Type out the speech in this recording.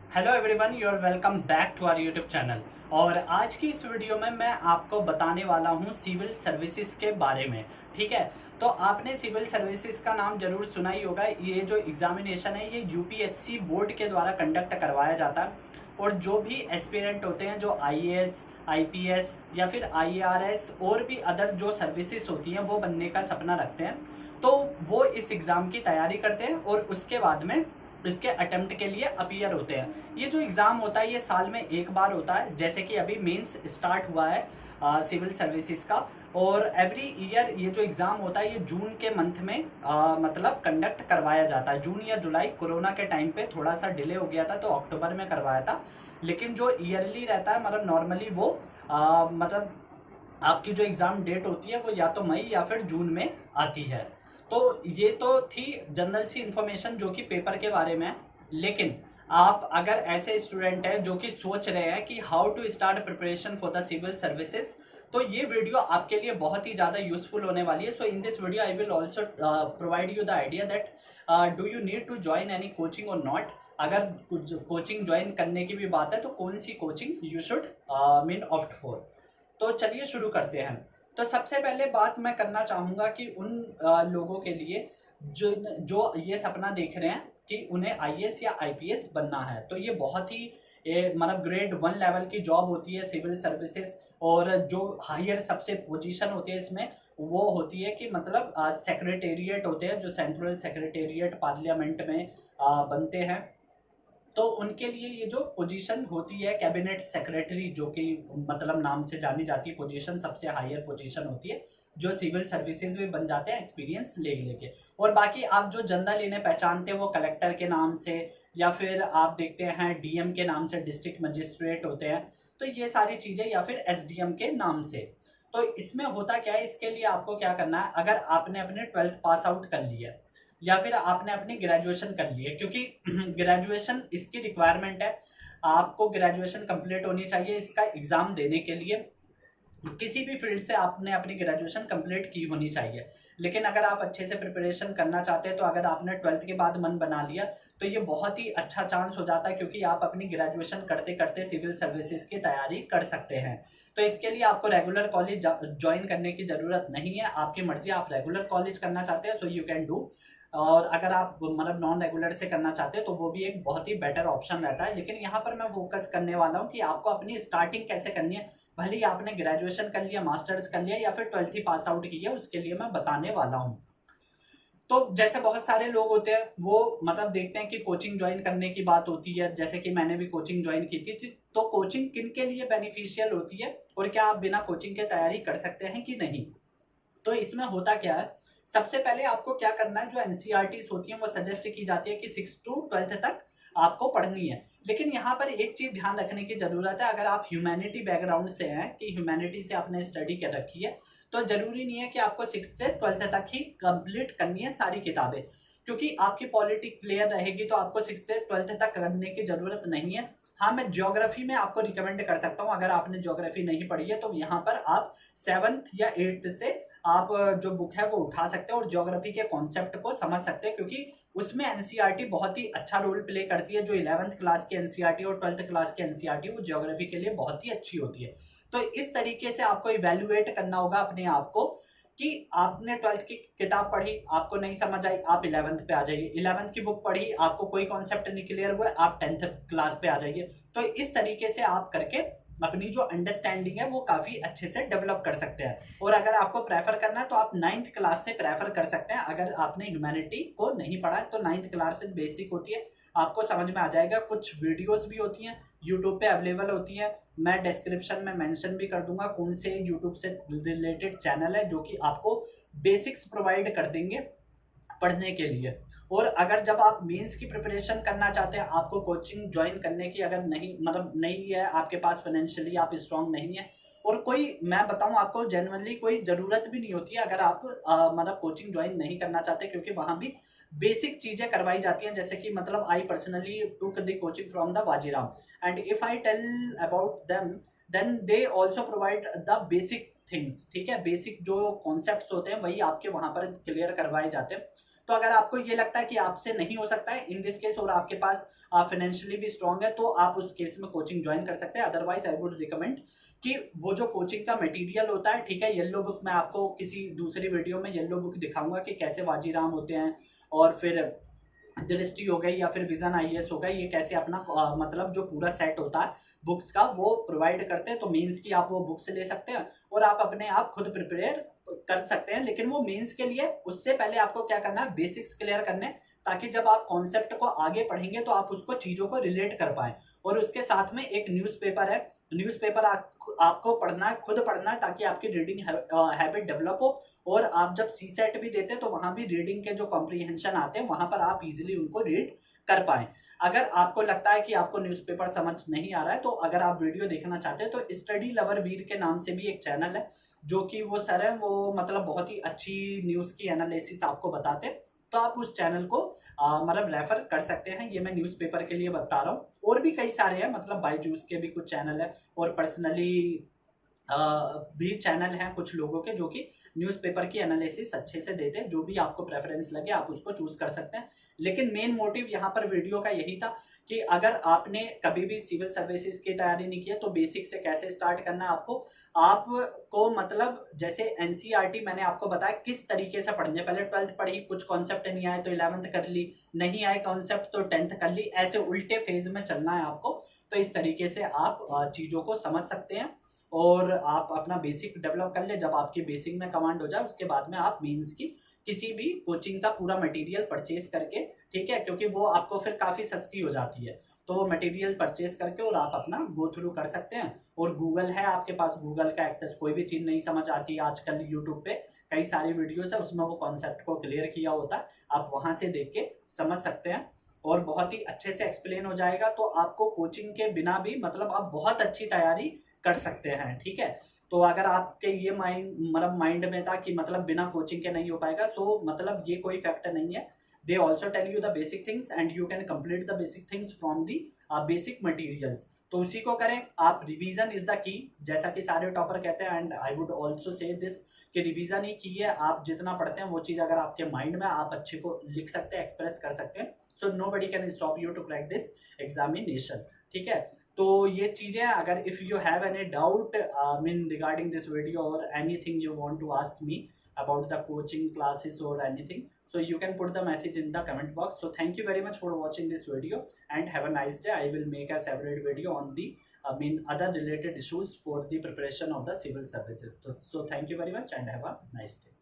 Hello everyone, you are welcome back to our YouTube channel. और आज की इस वीडियो में मैं आपको बताने वाला हूं सिविल सर्विसेज के बारे में। ठीक है, तो आपने सिविल सर्विसेज का नाम जरूर सुना ही होगा। ये जो एग्जामिनेशन है ये यूपीएससी बोर्ड के द्वारा कंडक्ट करवाया जाता है। और जो भी एस्पिरेंट होते हैं, जो आईएएस, आईपीएस या फिर आईआरएस और भी अदर जो सर्विसेज होती हैं वो बनने का सपना रखते हैं, तो वो इस एग्ज़ाम की तैयारी करते हैं और उसके बाद में इसके अटेम्प्ट के लिए अपीयर होते हैं। ये जो एग्ज़ाम होता है ये साल में एक बार होता है, जैसे कि अभी मेंस स्टार्ट हुआ है सिविल सर्विसेज का। और एवरी ईयर ये जो एग्ज़ाम होता है ये जून के मंथ में मतलब कंडक्ट करवाया जाता है। जून या जुलाई, कोरोना के टाइम पे थोड़ा सा डिले हो गया था तो अक्टूबर में करवाया था। लेकिन जो ईयरली रहता है, मतलब नॉर्मली वो मतलब आपकी जो एग्ज़ाम डेट होती है वो या तो मई या फिर जून में आती है। तो ये तो थी जनरल सी इन्फॉर्मेशन जो कि पेपर के बारे में है। लेकिन आप अगर ऐसे स्टूडेंट हैं जो कि सोच रहे हैं कि how to start preparation for the civil services, तो ये वीडियो आपके लिए बहुत ही ज़्यादा यूजफुल होने वाली है। So in this video I will also provide you the idea that do you need to join any coaching और नॉट। अगर कोचिंग ज्वाइन करने की भी बात है तो कौन सी coaching you should mean opt for. तो चलिए शुरू करते हैं। तो सबसे पहले बात मैं करना चाहूँगा कि उन लोगों के लिए जो जो ये सपना देख रहे हैं कि उन्हें आईएएस या आईपीएस बनना है, तो ये बहुत ही मतलब ग्रेड 1 लेवल की जॉब होती है सिविल सर्विसेज। और जो हायर सबसे पोजीशन होती है इसमें वो होती है कि मतलब सेक्रेटेरिएट होते हैं, जो सेंट्रल सेक्रेटेरिएट पार्लियामेंट में बनते हैं। तो उनके लिए ये जो पोजीशन होती है कैबिनेट सेक्रेटरी, जो कि मतलब नाम से जानी जाती है पोजीशन, सबसे हायर पोजीशन होती है, जो सिविल सर्विसेज में बन जाते हैं एक्सपीरियंस ले लेके। और बाकी आप जो जनरल इन्हें पहचानते हैं वो कलेक्टर के नाम से, या फिर आप देखते हैं डीएम के नाम से, डिस्ट्रिक्ट मजिस्ट्रेट होते हैं। तो ये सारी चीज़ें, या फिर एसडीएम के नाम से। तो इसमें होता क्या है, इसके लिए आपको क्या करना है, अगर आपने अपने 12th पास आउट कर लिया या फिर आपने अपनी ग्रेजुएशन कर ली है, क्योंकि ग्रेजुएशन इसकी रिक्वायरमेंट है, आपको ग्रेजुएशन कंप्लीट होनी चाहिए इसका एग्जाम देने के लिए। किसी भी फील्ड से आपने अपनी ग्रेजुएशन कंप्लीट की होनी चाहिए। लेकिन अगर आप अच्छे से प्रिपरेशन करना चाहते हैं तो अगर आपने 12th के बाद मन बना लिया तो ये बहुत ही अच्छा चांस हो जाता है, क्योंकि आप अपनी ग्रेजुएशन करते करते सिविल सर्विसेज की तैयारी कर सकते हैं। तो इसके लिए आपको रेगुलर कॉलेज ज्वाइन करने की ज़रूरत नहीं है, आपकी मर्जी। आप रेगुलर कॉलेज करना चाहते हैं सो यू कैन डू। और अगर आप मतलब नॉन रेगुलर से करना चाहते हैं तो वो भी एक बहुत ही बेटर ऑप्शन रहता है। लेकिन यहाँ पर मैं फोकस करने वाला हूँ कि आपको अपनी स्टार्टिंग कैसे करनी है। भले ही आपने ग्रेजुएशन कर लिया, मास्टर्स कर लिया या फिर 12th ही पास आउट की है, उसके लिए मैं बताने वाला हूँ। तो जैसे बहुत सारे लोग होते हैं वो मतलब देखते हैं कि कोचिंग ज्वाइन करने की बात होती है, जैसे कि मैंने भी कोचिंग ज्वाइन की थी। तो कोचिंग किन के लिए बेनिफिशियल होती है और क्या आप बिना कोचिंग के तैयारी कर सकते हैं कि नहीं। तो इसमें होता क्या है, सबसे पहले आपको क्या करना है, जो एनसीईआरटीज होती हैं वो सजेस्ट की जाती है कि 6 टू 12th तक आपको पढ़नी है। लेकिन यहाँ पर एक चीज ध्यान रखने की जरूरत है, अगर आप ह्यूमैनिटी बैकग्राउंड से हैं कि ह्यूमैनिटी से आपने स्टडी कर रखी है, तो जरूरी नहीं है कि आपको 6 से 12th तक ही कंप्लीट करनी है सारी किताबें। क्योंकि आपकी पॉलिटी क्लियर रहेगी तो आपको 6 से 12th तक करने की जरूरत नहीं है। हाँ, मैं ज्योग्राफी में आपको रिकमेंड कर सकता हूँ, अगर आपने ज्योग्राफी नहीं पढ़ी है तो यहाँ पर आप 7th या 8th से आप जो बुक है वो उठा सकते हैं और ज्योग्राफी के कॉन्सेप्ट को समझ सकते हैं, क्योंकि उसमें एनसीईआरटी बहुत ही अच्छा रोल प्ले करती है। जो 11th क्लास की एनसीईआरटी और 12th क्लास की एनसीईआरटी वो ज्योग्राफी के लिए बहुत ही अच्छी होती है। तो इस तरीके से आपको इवेल्युएट करना होगा अपने आप को कि आपने 12th की किताब पढ़ी, आपको नहीं समझ आई, आप 11th पे आ जाइए। 11th की बुक पढ़ी, आपको कोई कॉन्सेप्ट नहीं क्लियर हुआ, आप 10th क्लास पे आ जाइए। तो इस तरीके से आप करके अपनी जो अंडरस्टैंडिंग है वो काफी अच्छे से डेवलप कर सकते हैं। और अगर आपको प्रेफर करना है तो आप 9th क्लास से प्रेफर कर सकते हैं। अगर आपने ह्यूमैनिटी को नहीं पढ़ा है तो 9th क्लास से बेसिक होती है, आपको समझ में आ जाएगा। कुछ वीडियोस भी होती हैं यूट्यूब पे अवेलेबल होती है, मैं डिस्क्रिप्शन में मेंशन भी कर दूंगा कौन से यूट्यूब से रिलेटेड चैनल है जो कि आपको बेसिक्स प्रोवाइड कर देंगे पढ़ने के लिए। और अगर जब आप मेंस की प्रिपरेशन करना चाहते हैं, आपको कोचिंग ज्वाइन करने की अगर नहीं मतलब नहीं है, आपके पास फाइनेंशियली आप स्ट्रांग नहीं है, और कोई मैं बताऊं आपको जनरली कोई ज़रूरत भी नहीं होती है अगर आप मतलब कोचिंग ज्वाइन नहीं करना चाहते, क्योंकि वहाँ भी बेसिक चीज़ें करवाई जाती हैं। जैसे कि मतलब I personally took the coaching from the Vajiram, and if I tell about them then they also provide the basic things. ठीक है, बेसिक जो कॉन्सेप्ट्स होते हैं वही आपके वहाँ पर क्लियर करवाए जाते हैं। तो अगर आपको ये लगता है कि आपसे नहीं हो सकता है इन दिस केस और आपके पास फाइनेंशियली भी स्ट्रांग है, तो आप उस केस में कोचिंग ज्वाइन कर सकते हैं। अदरवाइज आई वुड रिकमेंड कि वो जो कोचिंग का मटेरियल होता है, ठीक है, येलो बुक मैं आपको किसी दूसरी वीडियो में येलो बुक दिखाऊंगा कि कैसे वाजीराम होते हैं, और फिर दृष्टि हो गई या फिर विजन आईएएस हो गई, ये कैसे अपना मतलब जो पूरा सेट होता है बुक्स का वो प्रोवाइड करते हैं। तो मेंस की आप वो बुक्स ले सकते हैं और आप अपने आप खुद प्रिपेयर कर सकते हैं। लेकिन वो मेंस के लिए उससे पहले आपको क्या करना है, बेसिक्स क्लियर करने, ताकि जब आप कॉन्सेप्ट को आगे पढ़ेंगे तो आप उसको चीजों को रिलेट कर पाए। और उसके साथ में एक न्यूज़पेपर है, न्यूज़पेपर आपको पढ़ना है, खुद पढ़ना है, ताकि आपकी रीडिंग हैबिट डेवलप हो। और आप जब सी सेट भी देते हैं तो वहां भी रीडिंग के जो कॉम्प्रीहेंशन आते हैं वहां पर आप इजिली उनको रीड कर पाए। अगर आपको लगता है कि आपको न्यूज़पेपर समझ नहीं आ रहा है, तो अगर आप वीडियो देखना चाहते हैं तो स्टडी लवर वीर के नाम से भी एक चैनल है, जो कि वो सर है, वो मतलब बहुत ही अच्छी न्यूज की एनालिसिस आपको बताते हैं। तो आप उस चैनल को मतलब रेफर कर सकते हैं। ये मैं न्यूज़पेपर के लिए बता रहा हूँ, और भी कई सारे हैं, मतलब बायजूस के भी कुछ चैनल है, और पर्सनली भी चैनल हैं कुछ लोगों के जो कि न्यूज़पेपर की एनालिसिस अच्छे से देते हैं। जो भी आपको प्रेफरेंस लगे आप उसको चूज कर सकते हैं। लेकिन मेन मोटिव यहाँ पर वीडियो का यही था कि अगर आपने कभी भी सिविल सर्विसेज की तैयारी नहीं की है तो बेसिक से कैसे स्टार्ट करना है आपको मतलब जैसे एनसीईआरटी मैंने आपको बताया किस तरीके से पढ़नी है। पहले 12th पढ़ी, कुछ कॉन्सेप्ट नहीं आए तो 11th कर ली, नहीं आए कॉन्सेप्ट तो 10th कर ली, ऐसे उल्टे फेज में चलना है आपको। तो इस तरीके से आप चीजों को समझ सकते हैं और आप अपना बेसिक डेवलप कर ले। जब आपकी बेसिक में कमांड हो जाए उसके बाद में आप मीन्स की किसी भी कोचिंग का पूरा मटेरियल परचेज करके, ठीक है, क्योंकि वो आपको फिर काफी सस्ती हो जाती है, तो वो मटेरियल परचेज करके और आप अपना गो थ्रू कर सकते हैं। और गूगल है आपके पास, गूगल का एक्सेस, कोई भी चीज नहीं समझ आती आजकल यूट्यूब पे कई सारी वीडियोस है, उसमें वो कॉन्सेप्ट को क्लियर किया होता है, आप वहां से देख के समझ सकते हैं और बहुत ही अच्छे से एक्सप्लेन हो जाएगा। तो आपको कोचिंग के बिना भी मतलब आप बहुत अच्छी तैयारी कर सकते हैं, ठीक है। तो अगर आपके ये माइंड में था कि मतलब बिना कोचिंग के नहीं हो पाएगा, सो मतलब ये कोई फैक्टर नहीं है। They also tell you the basic things and you can complete the basic things from the basic materials. तो उसी को करें आप, रिवीजन इज द की, जैसा कि सारे टॉपर कहते हैं। And I would also say this कि रिवीजन ही की है। आप जितना पढ़ते हैं वो चीज अगर आपके माइंड में, आप अच्छे को लिख सकते हैं, एक्सप्रेस कर सकते हैं, so nobody can stop you to crack this examination, ठीक है। तो ये चीजें, अगर if you have any doubt mean regarding this video और anything you want to ask me about the coaching classes or anything, so you can put the message in the comment box. So thank you very much for watching this video and have a nice day. I will make a separate video on the other related issues for the preparation of the civil services. So thank you very much and have a nice day.